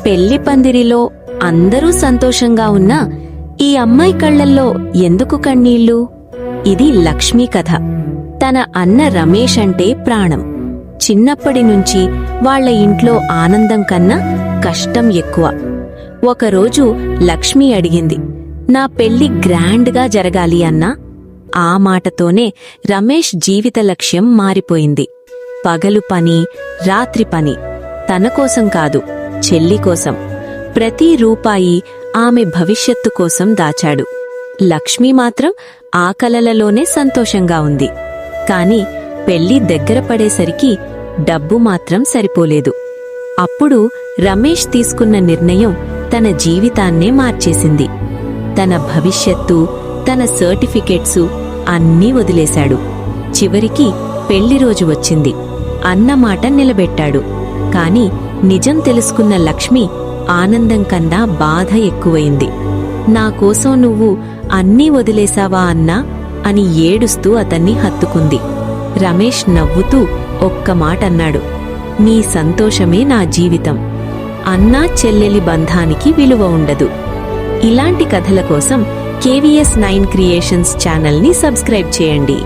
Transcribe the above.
పెళ్లి పందిరిలో అందరూ సంతోషంగా ఉన్నా ఈ అమ్మాయి కళ్లల్లో ఎందుకు కన్నీళ్లు? ఇది లక్ష్మీ కథ. తన అన్న రమేష్ అంటే ప్రాణం. చిన్నప్పటి నుంచి వాళ్ల ఇంట్లో ఆనందం కన్నా కష్టం ఎక్కువ. ఒకరోజు లక్ష్మి అడిగింది, నా పెళ్లి గ్రాండ్గా జరగాలి అన్నా. ఆ మాటతోనే రమేష్ జీవిత లక్ష్యం మారిపోయింది. పగలు పని, రాత్రి పని. తన కోసం కాదు, చెల్లి కోసం. ప్రతి రూపాయి ఆమె భవిష్యత్తు కోసం దాచాడు. లక్ష్మి మాత్రం ఆ కలలలోనే సంతోషంగా ఉంది. కాని పెళ్లి దగ్గర పడేసరికి డబ్బు మాత్రం సరిపోలేదు. అప్పుడు రమేష్ తీసుకున్న నిర్ణయం తన జీవితాన్నే మార్చేసింది. తన భవిష్యత్తు, తన సర్టిఫికెట్సు అన్నీ వదిలేశాడు. చివరికి పెళ్లి రోజు వచ్చింది. అన్నమాట నిలబెట్టాడు. కాని నిజం తెలుసుకున్న లక్ష్మి ఆనందం కన్నా బాధ ఎక్కువైంది. నాకోసం నువ్వు అన్నీ వదిలేశావా అన్నా అని ఏడుస్తూ అతన్ని హత్తుకుంది. రమేష్ నవ్వుతూ ఒక్క మాటన్నాడు, నీ సంతోషమే నా జీవితం. అన్నా చెల్లెలి బంధానికి విలువ ఉండదు. ఇలాంటి కథల కోసం KVS9 క్రియేషన్స్ ఛానల్ని సబ్స్క్రైబ్ చేయండి.